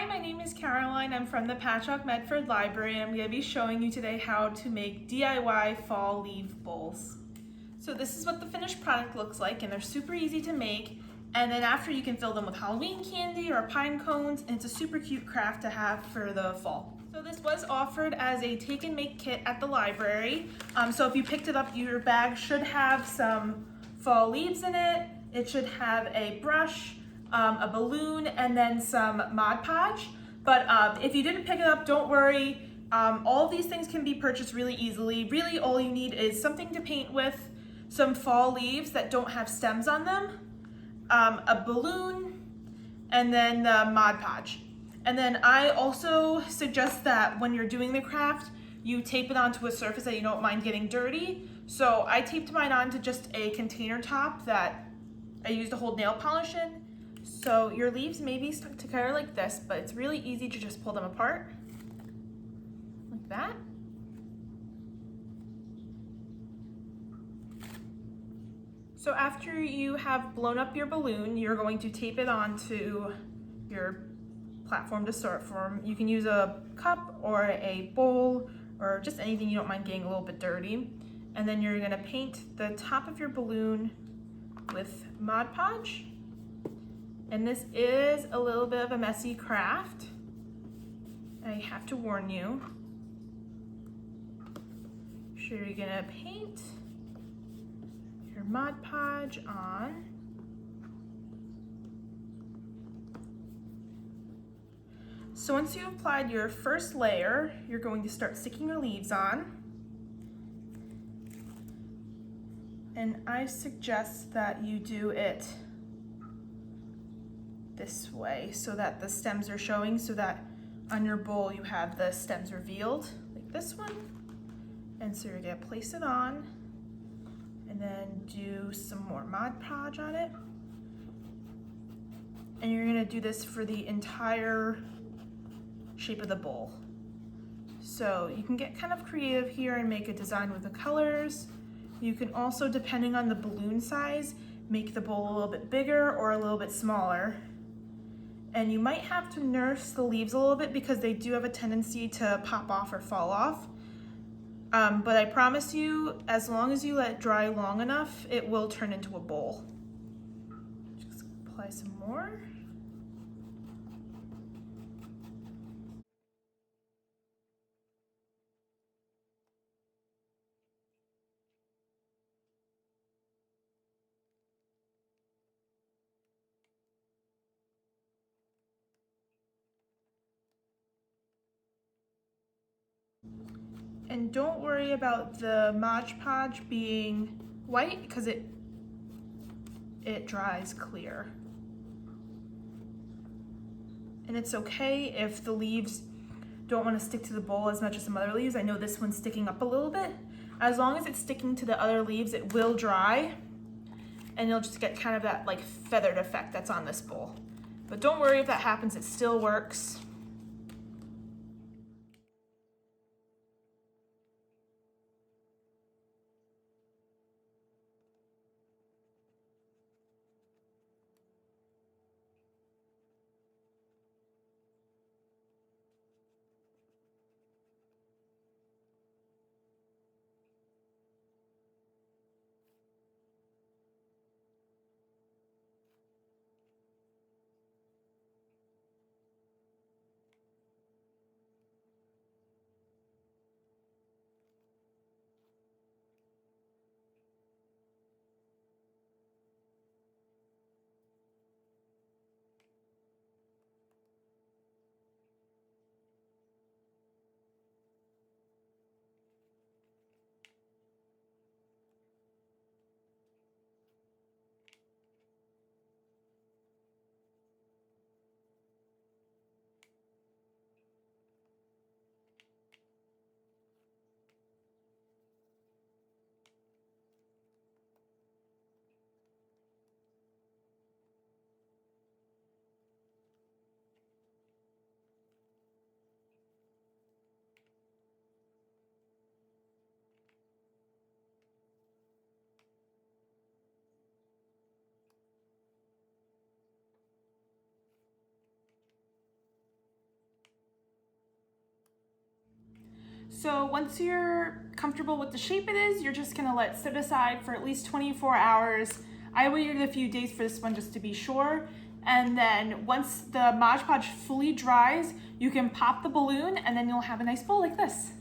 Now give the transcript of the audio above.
Hi, my name is Caroline. I'm from the Patchogue-Medford Library. I'm going to be showing you today how to make DIY fall leaf bowls. So this is what the finished product looks like, and they're super easy to make. And then after, you can fill them with Halloween candy or pine cones, and it's a super cute craft to have for the fall. So this was offered as a take and make kit at the library. So if you picked it up, your bag should have some fall leaves in it. It should have a brush, a balloon, and then some Mod Podge. But if you didn't pick it up, don't worry. All of these things can be purchased really easily. Really, all you need is something to paint with, some fall leaves that don't have stems on them, a balloon, and then the Mod Podge. And then I also suggest that when you're doing the craft, you tape it onto a surface that you don't mind getting dirty. So I taped mine onto just a container top that I used to hold nail polish in. So your leaves may be stuck together like this, but it's really easy to just pull them apart, like that. So after you have blown up your balloon, you're going to tape it onto your platform to start from. You can use a cup or a bowl or just anything you don't mind getting a little bit dirty. And then you're gonna paint the top of your balloon with Mod Podge. And this is a little bit of a messy craft. I have to warn you. So you're gonna paint your Mod Podge on. So once you've applied your first layer, you're going to start sticking your leaves on. And I suggest that you do it this way so that the stems are showing, so that on your bowl you have the stems revealed, like this one. And so you're gonna place it on and then do some more Mod Podge on it. And you're gonna do this for the entire shape of the bowl. So you can get kind of creative here and make a design with the colors. You can also, depending on the balloon size, make the bowl a little bit bigger or a little bit smaller. And you might have to nurse the leaves a little bit because they do have a tendency to pop off or fall off. But I promise you, as long as you let it dry long enough, it will turn into a bowl. Just apply some more. And don't worry about the Mod Podge being white because it dries clear. And it's okay if the leaves don't want to stick to the bowl as much as some other leaves. I know this one's sticking up a little bit. As long as it's sticking to the other leaves, it will dry and you'll just get kind of that like feathered effect that's on this bowl. But don't worry if that happens, it still works. So once you're comfortable with the shape it is, you're just gonna let sit aside for at least 24 hours. I waited a few days for this one just to be sure. And then once the Mod Podge fully dries, you can pop the balloon and then you'll have a nice bowl like this.